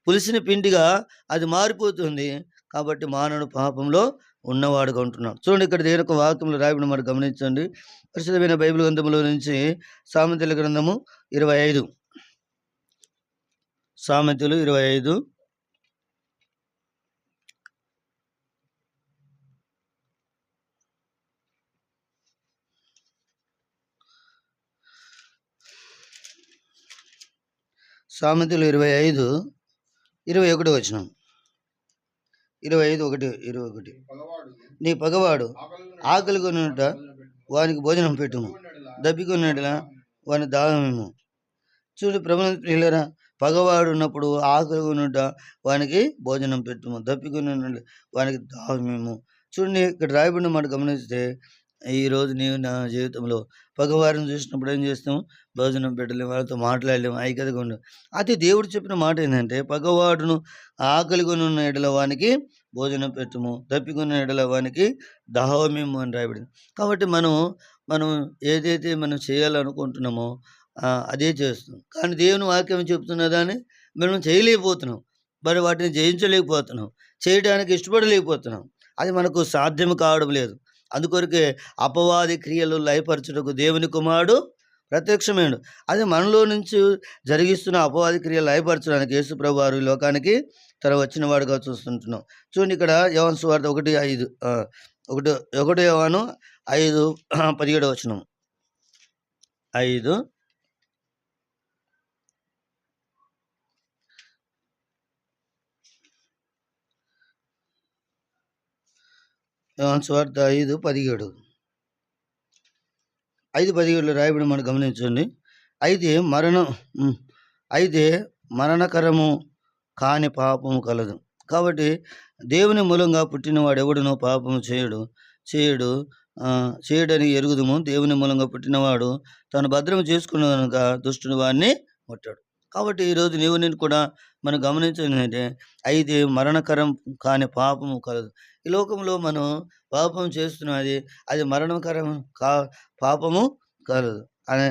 పులిసిన పిండిగా అది మారిపోతుంది. కాబట్టి మానవుడు పాపంలో ఉన్నవాడుగా ఉంటున్నాడు. చూడండి, ఇక్కడ దేవుని యొక్క వాక్యంలో రాయబడిన మాట గమనించండి. పరిశుద్ధమైన బైబిల్ గ్రంథంలో నుంచి సామెతల గ్రంథము 25. సామెతలు 25. సామెతలు 25, 21 వచనం. 25:1, 21. నీ పగవాడు ఆకలిగొనుట వానికి భోజనం పెట్టుము, దప్పికొనుట వాని దాహమిమ్ము. చూడు ప్రభువునందు ప్రియులారా, పగవాడు ఉన్నప్పుడు ఆకలిగొనుట వానికి భోజనం పెట్టుము, దప్పికొనుట వానికి దాహమిమ్ము. చూడండి, ఇక్కడ రాయబడిన మాట గమనిస్తే, ఈరోజు నీవు నా జీవితంలో పగవారిని చూసినప్పుడు ఏం చేస్తాం? భోజనం పెట్టలేము, వాళ్ళతో మాట్లాడలేము, ఐక్యతగా ఉండవు. అయితే దేవుడు చెప్పిన మాట ఏంటంటే, పగవాడును ఆకలిగొనున్న ఎడల వానికి భోజనం పెట్టుము, దప్పికొన్న ఎడల వానికి దాహమిమ్ము అని రాయబడింది. కాబట్టి మనం ఏదైతే మనం చేయాలనుకుంటున్నామో అదే చేస్తున్నాం. కానీ దేవుని వాక్యం చెప్తున్న దాన్ని మనం చేయలేకపోతున్నాం. మరి వాటిని జయించలేకపోతున్నాం, చేయడానికి ఇష్టపడలేకపోతున్నాం. అది మనకు సాధ్యం కావడం లేదు. అందుకొరకే అపవాది క్రియలు లయపరచుటకు దేవుని కుమారుడు ప్రత్యక్షమైండు. అది మనలో నుంచి జరిగిస్తున్న అపవాది క్రియలు లయపరచడానికి యేసు ప్రభువు వారు ఈ లోకానికి వచ్చిన వాడుగా చూస్తుంటున్నాం. చూడండి, ఇక్కడ యోహాను సువార్త 1:5, 1 యోహాను 5:17 వచనం. 5 యోహాను సువార్త 5:17. 5:17లో రాయబడి మనం గమనించండి. అయితే మరణకరము కాని పాపము కలదు. కాబట్టి దేవుని మూలంగా పుట్టినవాడు ఎవడునో పాపము చేయడని ఎరుగుదుము. దేవుని మూలంగా పుట్టినవాడు తను భద్రము చేసుకున్న కనుక దుష్టుని వాడిని ముట్టాడు. కాబట్టి ఈరోజు నేను కూడా మనం గమనించేది ఏంటంటే, అయితే మరణకరం కాని పాపము కలదు. ఈ లోకంలో మనం పాపం చేస్తున్నది, అది మరణకరం పాపము కలదు అనే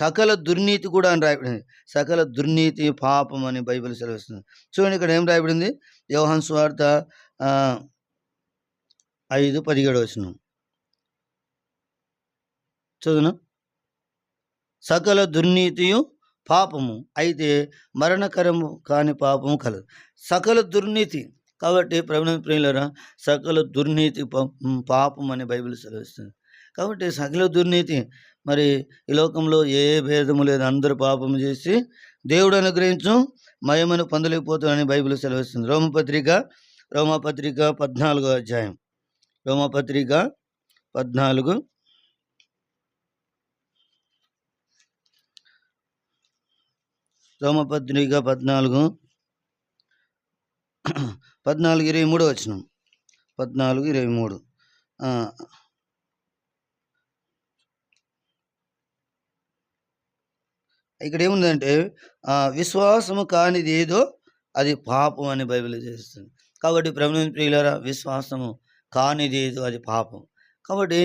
సకల దుర్నీతి కూడా అని రాయబడింది. సకల దుర్నీతి పాపం అని బైబిల్ సెలవిస్తుంది. చూడండి, ఇక్కడ ఏం రాయబడింది? యోహాను సువార్త 5:17 వచనం చదువును. సకల దుర్నీతియు పాపము, అయితే మరణకరము కాని పాపము కలదు. సకల దుర్నీతి. కాబట్టి ప్రభువునందు ప్రియులారా, సకల దుర్నీతి పాపం అని బైబిల్ సెలవిస్తుంది. కాబట్టి సకల దుర్నీతి, మరి ఈ లోకంలో ఏ భేదము లేదు, అందరూ పాపం చేసి దేవుడు అనుగ్రహించు మహిమను పొందలేకపోతారని బైబిల్ సెలవిస్తుంది. రోమపత్రిక 14వ అధ్యాయం. రోమపత్రిక 14 23 వచనం. 14:23. ఇక్కడ ఏముందంటే, విశ్వాసము కానిది ఏదో అది పాపం అని బైబిల్ చేస్తుంది. కాబట్టి ప్రభువునందు ప్రియులారా, విశ్వాసము కానిది ఏదో అది పాపం. కాబట్టి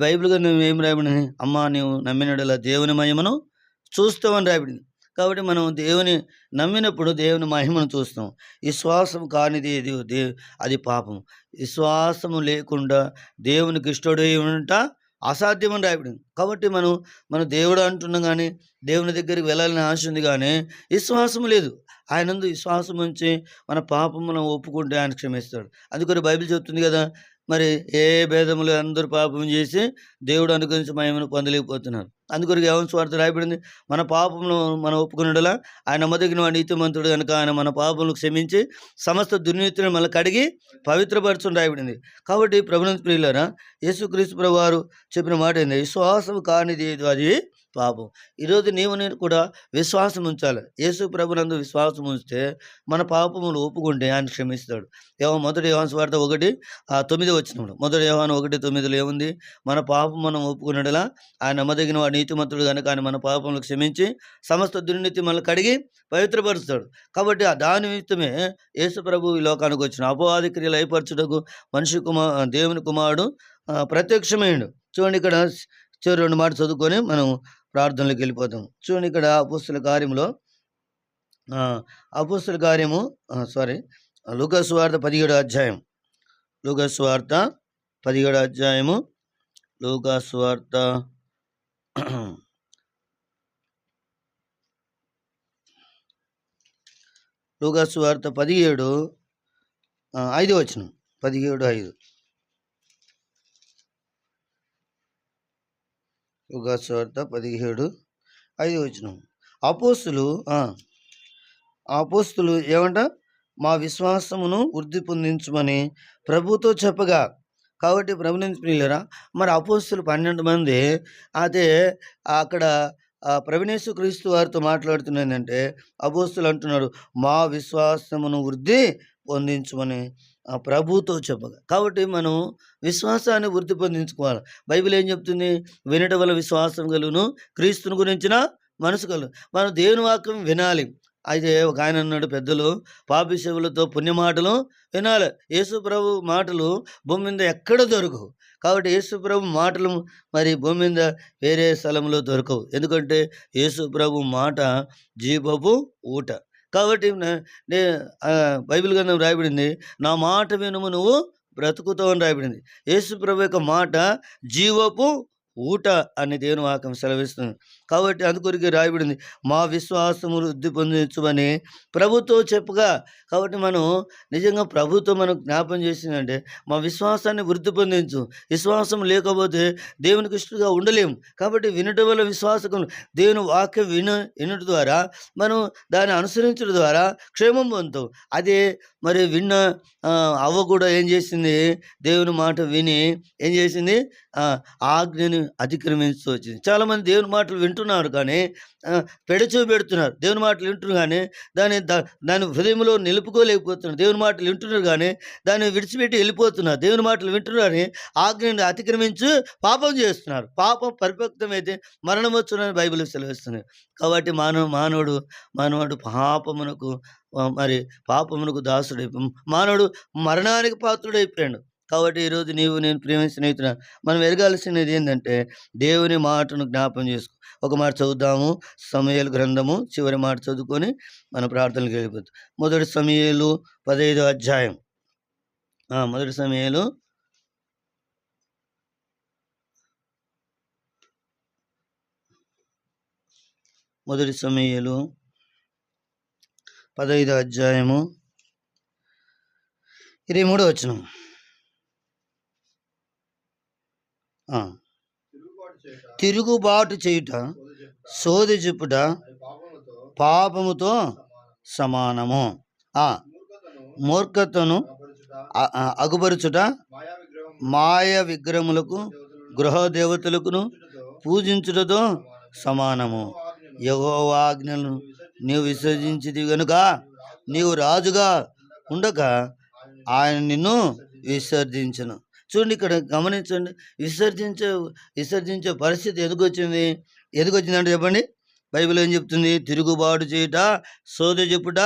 బైబిల్గా నువ్వు ఏం రాయబడింది? అమ్మా, నీవు నమ్మినడలా దేవుని మహిమను చూస్తామని రాయబడింది. కాబట్టి మనం దేవుని నమ్మినప్పుడు దేవుని మహిమను చూస్తాం. విశ్వాసం కానిది ఏది అది పాపం. విశ్వాసము లేకుండా దేవునికి ఇష్టడై ఉంట అసాధ్యమని రాయబడింది. కాబట్టి మన దేవుడు అంటున్నాం, కానీ దేవుని దగ్గరికి వెళ్ళాలని ఆశ ఉంది, కానీ విశ్వాసం లేదు. ఆయనందు విశ్వాసం ఉంచి మన పాపమును ఒప్పుకుంటే ఆయన క్షమిస్తాడు. అందుకని బైబిల్ చెప్తుంది కదా, మరి ఏ భేదములు అందరూ పాపం చేసి దేవుడు అనుగ్రహించి మహిమను పొందలేకపోతున్నారు. అందుకొరకు యోహాను సువార్త రాయబడింది, మన పాపమును మనం ఒప్పుకున్నడలా ఆయన నమ్మదగిన వాడు నీతిమంతుడు కనుక ఆయన మన పాపములను క్షమించి సమస్త దుర్నీతిని మళ్ళీ కడిగి పవిత్రపరచుని రాయబడింది. కాబట్టి ప్రభువునందు ప్రియులారా, యేసుక్రీస్తు ప్రభువారు చెప్పిన మాట ఏంది? విశ్వాసం కానిది అది పాపం. ఈరోజు నీవు నేను కూడా విశ్వాసం ఉంచాలి. యేసు ప్రభునందు విశ్వాసం ఉంచితే మన పాపములు ఒప్పుకుంటే ఆయన క్షమిస్తాడు. మొదటి యోహాను సువార్త 1:9 మొదటి యోహాను 1:9 ఏముంది? మన పాపం మనం ఒప్పుకున్నట్లా ఆయన నమ్మదగిన వాడు నీతిమంతుడు కనుక ఆయన మన పాపములు క్షమించి సమస్త దుర్నీతి మనల్ని కడిగి పవిత్రపరుస్తాడు. కాబట్టి దాని నిమిత్తమే యేసు ప్రభు ఈ లోకానికి వచ్చిన అపవాది క్రియలు అయిపరచుటకు దేవుని కుమారుడు ప్రత్యక్షమైండు. చూడండి ఇక్కడ చివరి 2 మాటలు చదువుకొని మనం ప్రార్థనలోకి వెళ్ళిపోతాం. చూడండి ఇక్కడ అపోస్తల కార్యము లూకా సువార్త 17వ అధ్యాయం. లూకా సువార్త 17వ అధ్యాయము. లూకా సువార్త 17:5 17:5 లూకా సువార్త 17:5 అపోస్తులు ఏమంట? మా విశ్వాసమును వృద్ధి పొందించమని ప్రభుతో చెప్పగా. కాబట్టి ప్రభుని ప్రియులారా, మరి అపోస్తులు 12 మంది అదే అక్కడ ప్రభునేసు క్రీస్తు వారితో మాట్లాడుతున్నదంటే అపోస్తులు అంటున్నారు మా విశ్వాసమును వృద్ధి పొందించమని ప్రభుతో చెప్పగా. కాబట్టి మనం విశ్వాసాన్ని వృద్ధి పొందించుకోవాలి. బైబిల్ ఏం చెప్తుంది? వినటం వల్ల విశ్వాసం కలుగును, క్రీస్తుని గురించిన మనసు కలుగు. మనం దేవుని వాక్యం వినాలి. అయితే ఒక ఆయన అన్నాడు, పెద్దలు పాపి చెవులతో పుణ్యమాటలు వినాలి. యేసు ప్రభు మాటలు భూమి మీద ఎక్కడ దొరకవు. కాబట్టి యేసు ప్రభు మాటలు మరి భూమి మీద వేరే స్థలంలో దొరకవు. ఎందుకంటే యేసు ప్రభు మాట జీవపు ఊట. కాబట్టి బైబిల్ గ్రంథం రాయబడింది, నా మాట వినుము నువ్వు బ్రతుకుతావు అని రాయబడింది. యేసు ప్రభు యొక్క మాట జీవపు ఊట అని దేవుని వాక్యం సెలవిస్తుంది. కాబట్టి అందుకొరికి రాయబడింది మా విశ్వాసము వృద్ధి పొందించమని ప్రభుతో చెప్పగా. కాబట్టి మనం నిజంగా ప్రభుతో మనం జ్ఞాపం చేసిందంటే మా విశ్వాసాన్ని వృద్ధి పొందించు. విశ్వాసం లేకపోతే దేవునికి ఇష్టంగా ఉండలేము. కాబట్టి వినటం వల్ల విశ్వాసం, దేవుని వాక్యం వినటం ద్వారా మనం దాన్ని అనుసరించడం ద్వారా క్షేమం పొందుతాం. అదే మరి అవ్వ కూడా ఏం చేసింది? దేవుని మాట విని ఏం చేసింది? ఆజ్ఞని అతిక్రమించు వచ్చింది. చాలామంది దేవుని మాటలు వింటున్నారు కానీ పెడుచూ పెడుతున్నారు. దేవుని మాటలు వింటున్నారు కానీ దాని హృదయంలో నిలుపుకోలేకపోతున్నారు. దేవుని మాటలు వింటున్నారు కానీ దాన్ని విడిచిపెట్టి వెళ్ళిపోతున్నారు. దేవుని మాటలు వింటున్నారు కానీ ఆజ్ఞని అతిక్రమించి పాపం చేస్తున్నారు. పాపం పరిపక్వమైతే మరణం వచ్చునని బైబిల్ సెలవిస్తుంది. కాబట్టి మానవుడు పాపమునకు దాసుడైపోయాడు. మానవుడు మరణానికి పాత్రుడైపోయాడు. కాబట్టి ఈరోజు నేను ప్రేమ స్నేహితున్నా, మనం ఎరగాల్సినది ఏంటంటే దేవుని మాటను జ్ఞాపం చేసుకో. ఒక మాట చదువుదాము. సమూయేలు గ్రంథము చివరి మాట చదువుకొని మన ప్రార్థనలకు వెళ్ళిపోతాం. మొదటి సమూయేలు 15వ అధ్యాయం. మొదటి సమూయేలు 15వ అధ్యాయము 23వ వచనం. తిరుగుబాటు చేయుట, సోది చెప్పుట పాపముతో సమానము. మూర్ఖతను అగుపరుచుట, మాయ విగ్రహములకు గృహ దేవతలకును పూజించుటతో సమానము. యెహోవా ఆజ్ఞలను నీవు విసర్జించిది గనుక నీవు రాజుగా ఉండక ఆయన నిన్ను విసర్జించను. చూడండి, ఇక్కడ గమనించండి. విసర్జించే పరిస్థితి ఎందుకొచ్చిందంటే చెప్పండి. బైబిల్ ఏం చెప్తుంది? తిరుగుబాటు చేయుట, సోదె చెప్పుట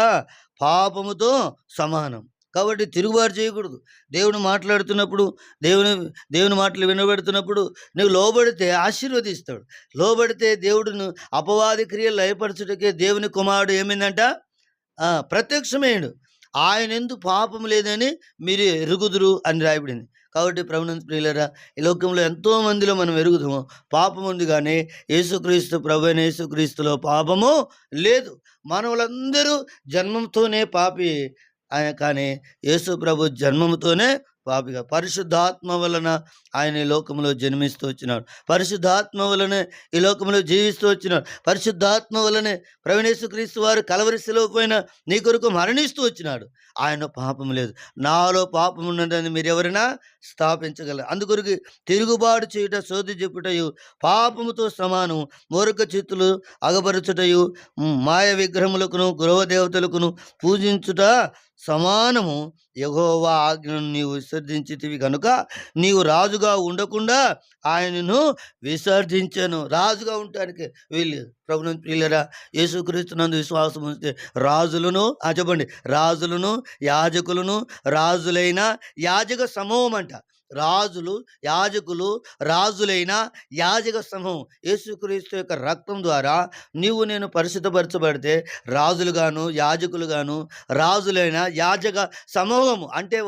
పాపముతో సమానం. కాబట్టి తిరుగుబాటు చేయకూడదు. దేవుడు మాట్లాడుతున్నప్పుడు, దేవుని మాటలు వినబడుతున్నప్పుడు నువ్వు లోబడితే ఆశీర్వదిస్తాడు. లోబడితే దేవుడును అపవాది క్రియలు లయపరచుటకే దేవుని కుమారుడు ఏమైందంట? ప్రత్యక్షమయ్యాడు. ఆయన ఎందుకు పాపం లేదని మీరు ఎరుగుదురు అని రాయబడింది. కాబట్టి ప్రభునందు ప్రియులారా, ఈ లోకంలో ఎంతో మందిలో మనం ఎరుగుతాము. పాపం ఉంది కానీ ప్రభు అయిన యేసుక్రీస్తులో పాపము లేదు. మానవులందరూ జన్మంతోనే పాపి, కానీ యేసు ప్రభు జన్మముతోనే పాపిగా. పరిశుద్ధాత్మ వలన ఆయన ఈ లోకంలో జన్మిస్తూ వచ్చినాడు. పరిశుద్ధాత్మ వలనే ఈ లోకంలో జీవిస్తూ వచ్చినాడు. పరిశుద్ధాత్మ వలనే ప్రవీణేశ్వక్రీస్తు వారు కలవరి శిలువ పైన నీ కొరకు మరణిస్తూ వచ్చినాడు. ఆయన పాపం లేదు. నాలో పాపం ఉన్నదని మీరు ఎవరైనా స్థాపించగలరు. అందుకొరకు తిరుగుబాటు చేయుట, సోది చెప్పుటయు పాపముతో సమానం. మూర్ఖ చిత్తులు అగపరచుటయు మాయ విగ్రహములకును గృహ దేవతలకును పూజించుట సమానము. యెహోవా ఆజ్ఞను నీవు విసర్జించితివి కనుక నీవు రాజుగా ఉండకుండా ఆయనను విసర్జించను. రాజుగా ఉండటానికి వీళ్ళు ప్రభుత్వం ప్రియులరా, యేసుక్రీస్తునందు విశ్వాసం ఉంచితే రాజులను చెప్పండి, రాజులను యాజకులను రాజులైన యాజక సమూహం అంట. రాజులు యాజకులు రాజులైన యాజక సమూహం. యేసుక్రీస్తు యొక్క రక్తం ద్వారా నీవు నేను పరిశుద్ధపరచబడితే రాజులుగాను యాజకులుగాను రాజులైన యాజక సమూహము అంటే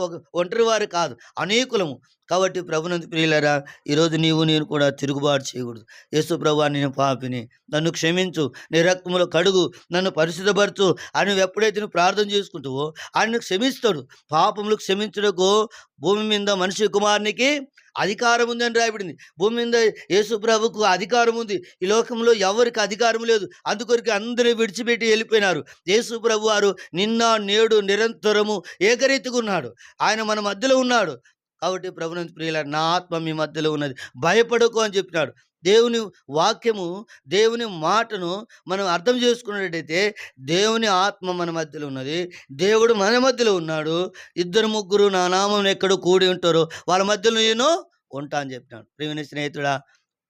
ఒంటరి వారు కాదు, అనేకులము. కాబట్టి ప్రభునందు ప్రియులరా, ఈరోజు నీవు నేను కూడా తిరుగుబాటు చేయకూడదు. యేసు ప్రభువా, నేను పాపిని, నన్ను క్షమించు, నీ రక్తములో కడుగు, నన్ను పరిశుద్ధపరచు అని నువ్వు ఎప్పుడైతే నువ్వు ప్రార్థన చేసుకుంటావో ఆయన క్షమిస్తాడు. పాపములు క్షమించుటకు భూమి మీద మనిషి కుమారునికి అధికారం ఉంది అని రాయబడింది. భూమి మీద యేసు ప్రభుకు అధికారం ఉంది. ఈ లోకంలో ఎవరికి అధికారం లేదు. అందుకొరకు అందరూ విడిచిపెట్టి వెళ్ళిపోయినారు. యేసు ప్రభు వారు నిన్న నేడు నిరంతరము ఏకరీతిగా ఉన్నాడు. ఆయన మన మధ్యలో ఉన్నాడు. కాబట్టి ప్రభునందు ప్రియులారా, నా ఆత్మ మీ మధ్యలో ఉన్నది, భయపడకు అని చెప్పినాడు. దేవుని వాక్యము, దేవుని మాటను మనం అర్థం చేసుకున్నట్టయితే దేవుని ఆత్మ మన మధ్యలో ఉన్నది, దేవుడు మన మధ్యలో ఉన్నాడు. ఇద్దరు ముగ్గురు నా నామం ఎక్కడ కూడి ఉంటారో వాళ్ళ మధ్యలో నేను ఉంటా అని చెప్పినాడు. ప్రియమైన స్నేహితుడా,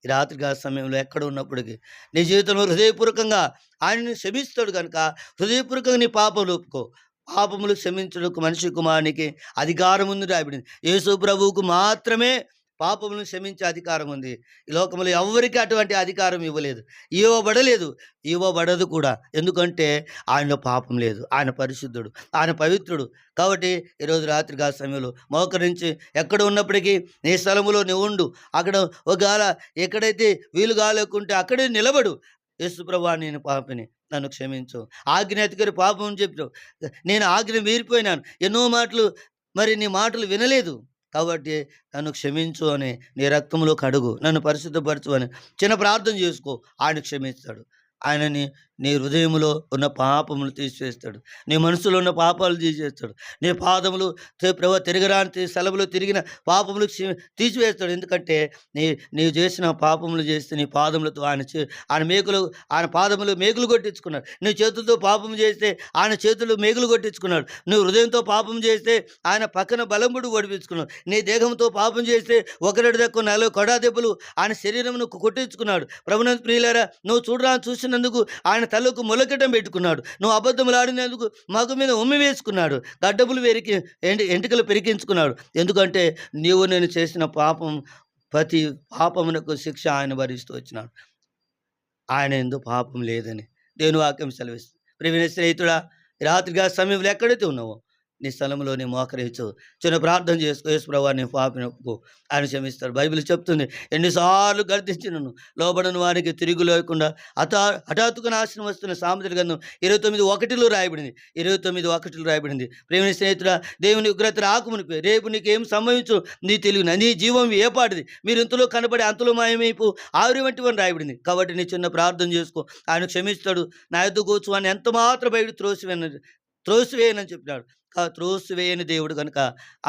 ఈ రాత్రికాల సమయంలో ఎక్కడ ఉన్నప్పటికీ నీ జీవితంలో హృదయపూర్వకంగా ఆయనను క్షమిస్తాడు కనుక హృదయపూర్వకంగా నీ పాపములు ఒప్పుకో. పాపములు క్షమించుటకు మనిషి కుమారునికి అధికారం ఉంది రాయబడింది. యేసు ప్రభువుకు మాత్రమే పాపములను క్షమించే అధికారం ఉంది. ఈ లోకంలో ఎవరికి అటువంటి అధికారం ఇవ్వలేదు, ఇవ్వబడదు కూడా. ఎందుకంటే ఆయనలో పాపం లేదు, ఆయన పరిశుద్ధుడు, ఆయన పవిత్రుడు. కాబట్టి ఈరోజు రాత్రికాల సమయంలో మోకరించి ఎక్కడ ఉన్నప్పటికీ నీ స్థలములో నువ్వు ఉండు. అక్కడ ఒకవేళ ఎక్కడైతే వీలు కాలేకుంటే అక్కడే నిలబడు. యేసు ప్రభువా, నేను పాపిని, నన్ను క్షమించు. ఆజ్ఞ ఎతికరి పాపం అని చెప్పావు, నేను ఆజ్ఞ మీరిపోయినాను, ఎన్నో మాటలు మరి నీ మాటలు వినలేదు, కాబట్టి నన్ను క్షమించు అని నీ రక్తంలో కడుగు, నన్ను పరిశుద్ధపరచు అని చిన్న ప్రార్థన చేసుకో. ఆయన క్షమిస్తాడు. ఆయనని నీ హృదయంలో ఉన్న పాపములు తీసివేస్తాడు. నీ మనసులో ఉన్న పాపాలు తీసివేస్తాడు. నీ పాదములు తిరగరాని స్థలములో తిరిగిన పాపములు తీసివేస్తాడు. ఎందుకంటే నీవు చేసిన పాపములు చేస్తే నీ పాదములతో ఆయన పాదములు మేకులు కొట్టించుకున్నాడు. నీ చేతులతో పాపం చేస్తే ఆయన చేతులు మేకులు కొట్టించుకున్నాడు. నువ్వు హృదయంతో పాపం చేస్తే ఆయన పక్కన బలంబుడు ఓడిపించుకున్నాడు. నీ దేహంతో పాపం చేస్తే ఒకరెడు దక్కు 4 కొడా దెబ్బలు ఆయన శరీరమును కొట్టించుకున్నాడు. ప్రభునందు ప్రియులారా, నువ్వు చూసినందుకు ఆయన తలకు మొలకెటం పెట్టుకున్నాడు. నువ్వు అబద్ధములు ఆడినందుకు మగ మీద ఉమ్మి వేసుకున్నాడు. గడ్డములు ఎంటికలు పెరికించుకున్నాడు. ఎందుకంటే నీవు నేను చేసిన ప్రతి పాపమునకు శిక్ష ఆయన భరిస్తూ వచ్చినాడు. ఆయన యందు పాపం లేదని దేవుని వాక్యం సెలవిస్తుంది. ప్రియమైన స్నేహితుడా, రాత్రిగా సమయంలో ఎక్కడైతే ఉన్నావో నీ స్థలంలో నీ మోకరించు, చిన్న ప్రార్థన చేసుకో. యేసు ప్రభువా, నీ పాపిని ఒప్పుకో, ఆయన క్షమిస్తాడు. బైబిల్ చెప్తుంది, ఎన్నిసార్లు గర్దించినను లోబడని వారికి తిరిగి లేకుండా హఠాత్తుగా నాశనం వస్తున్న సామెతల గ్రంథం 29:1 రాయబడింది. 29:1 రాయబడింది. ప్రియమైన స్నేహితుడా, దేవుని ఉగ్రత రాకమునిపై రేపు నీకు ఏం సంభవించు నీ తెలియదు, నీ జీవం ఏపాటిది, మీరు ఇంతలో కనబడి అంతలో మాయమైపు ఆవిరి వంటి అని రాయబడింది. కాబట్టి నీ చిన్న ప్రార్థన చేసుకో, ఆయన క్షమిస్తాడు. నా యొద్దకు కూర్చు అని ఎంత మాత్రం బయట త్రోసివేయనని చెప్పినాడు. త్రోసివేయని దేవుడు కనుక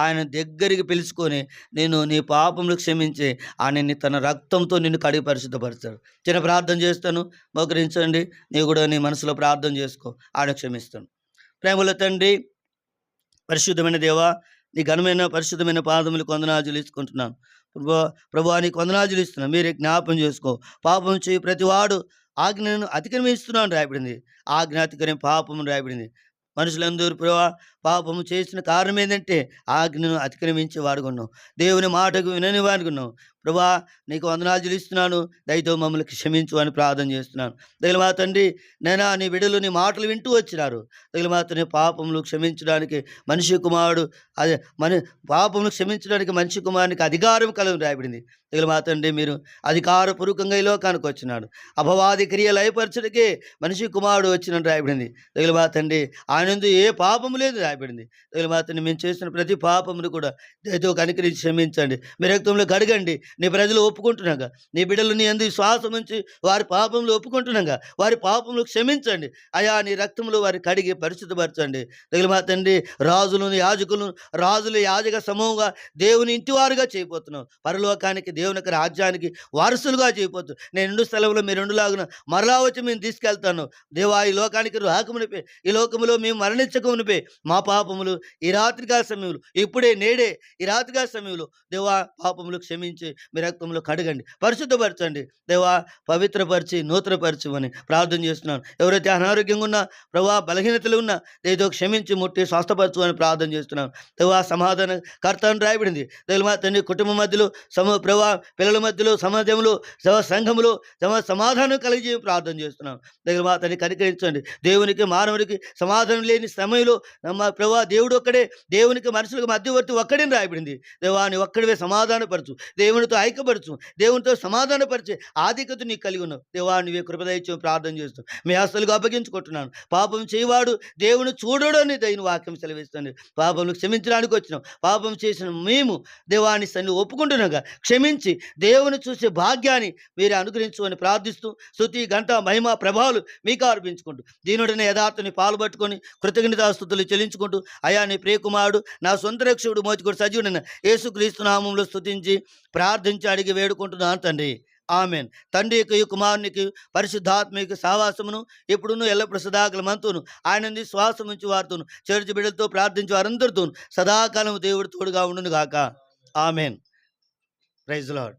ఆయన దగ్గరికి పిలుచుకొని నేను నీ పాపములు క్షమించి ఆయనని తన రక్తంతో నిన్ను కడిగి పరిశుద్ధపరుస్తాడు. చిన్న ప్రార్థన చేస్తాను, మోకరించండి. నీవు కూడా నీ మనసులో ప్రార్థన చేసుకో, ఆయన క్షమిస్తాను. ప్రేమల తండ్రి, పరిశుద్ధమైన దేవా, నీ ఘనమైన పరిశుద్ధమైన పాదములు వందనాలు చెల్లించుకుంటున్నాను. ప్రభువా, నీకు వందనాలు చెల్లిస్తున్నాను. మీరే జ్ఞాపం చేసుకో. పాపం చేయి ప్రతివాడు ఆజ్ఞను అతిక్రమిస్తున్నాను రాయబడింది. ఆజ్ఞ అతిక్రమి పాపము రాయబడింది. మనుషులందరూ పాపము చేసిన కారణం ఏంటంటే ఆజ్ఞను అతిక్రమించి వాడుకున్నాం, దేవుని మాటకు వినని వాడుకున్నాం. ప్రభా నీకు వందనాలు చెల్లిస్తున్నాను, దయతో మమ్మల్ని క్షమించు అని ప్రార్థన చేస్తున్నాను. దయగల మా తండ్రి, నైనా నీ బిడ్డలు నీ మాటలు వింటూ వచ్చినారు. దయగల మా తండ్రి, పాపములు క్షమించడానికి మనిషి కుమారుడు అదే పాపములు క్షమించడానికి మనిషి కుమారునికి అధికారం కలిగి రాయబడింది. దయగల మా తండ్రి, మీరు అధికారపూర్వకంగా ఈ లోకానికి వచ్చినాడు. అపవాది క్రియలు లయపరచడానికి మనిషి కుమారుడు వచ్చినట్టు రాయబడింది. దయగల మా తండ్రి, ఆయనందు ఏ పాపము లేదు రాయబడింది. దయగల మా తండ్రి, మేము చేసిన ప్రతి పాపమును కూడా దయతో కనికరించి క్షమించండి. మీ రక్తంలో కడగండి. నీ ప్రజలు ఒప్పుకుంటున్నాగా, నీ బిడ్డలు నీ అందు శ్వాసం ఉంచి వారి పాపములు ఒప్పుకుంటున్నాగా, వారి పాపములు క్షమించండి అయా. నీ రక్తంలో వారి కడిగి పరిశుద్ధపరచండి. దయగల మా తండ్రి, రాజులను యాజకులను, రాజులు యాజక సమూహంగా దేవుని ఇంటివారుగా చేయబోతున్నాం. పరలోకానికి దేవునికి రాజ్యానికి వారసులుగా చేయబోతున్నాం. నేను రెండు స్థలంలో మీరు రెండులాగున మరలా వచ్చి మేము తీసుకెళ్తాను. దేవా, ఈ లోకానికి రాకమునిపే, ఈ లోకములో మేము మరణించకమునిపే మా పాపములు ఈ రాత్రికాల సమయంలో, ఇప్పుడే నేడే ఈ రాత్రికాల సమయంలో దేవా పాపములు క్షమించి మీ రక్తంలో కడగండి, పరిశుద్ధపరచండి. దేవా పవిత్రపరిచి నూతనపరచమని ప్రార్థన చేస్తున్నాను. ఎవరైతే అనారోగ్యంగా ఉన్నా, ప్రభా బలహీనతలు ఉన్నా ఏదో క్షమించి ముట్టి స్వస్థపరచమని ప్రార్థన చేస్తున్నాను. దేవా సమాధాన కర్త అని రాయబడింది. దేవుని మా తండ్రి, కుటుంబం మధ్యలో ప్రభా పిల్లల మధ్యలో, సమాజంలో, సంఘములో సమాధానం కలిగి ప్రార్థన చేస్తున్నాం. దగ్గర మా తండ్రి కనికరించండి. దేవునికి మానవునికి సమాధానం లేని సమయంలో ప్రభా దేవుడు ఒక్కడే, దేవునికి మనుషులకు మధ్యవర్తి ఒక్కడే రాయబడింది. దేవాని ఒక్కడివే సమాధానపరచు, దేవునితో ఐక్యపరచు, దేవునితో సమాధానపరిచే ఆధిక్యత నీకు కలిగి ఉన్నావు. దేవా నీవే కృపదయించు ప్రార్థన చేస్తూ మీ ఆస్తులుగా అప్పగించుకుంటున్నాను. పాపం చేయవాడు దేవుని చూడడు అని దైన వాక్యం సెలవిస్తుంది. పాపములు క్షమించడానికి వచ్చినాం. పాపం చేసిన మేము దేవాని సన్ని ఒప్పుకుంటున్నాగా క్షమించి దేవుని చూసే భాగ్యాన్ని మీరు అనుగ్రహించు అని ప్రార్థిస్తూ స్తుతి గంట మహిమ ప్రభావాలు మీకు అర్పించుకుంటూ దీనుడిని యథార్థని పాల్పట్టుకొని కృతజ్ఞతాస్తుతులు చెల్లించుకుంటూ అయా నీ ప్రియకుమారుడు నా సొంత రక్షకుడు మోచుకుడు సజీవుడైన యేసుక్రీస్తు నామములో స్తుతించి ప్రార్థించి అడిగి వేడుకుంటున్నాను తండ్రి. ఆమెన్. తండ్రికి కుమారునికి పరిశుద్ధాత్మకి సావాసమును ఎప్పుడును ఎల్లప్పుడు సదాకాలం అంతూను ఆయన శ్వాసం ఉంచి వారితోను చర్చి బిడ్డలతో ప్రార్థించి వారందరితోను సదాకాలం దేవుడు తోడుగా ఉండును గాక. ఆమెన్. Praise lord.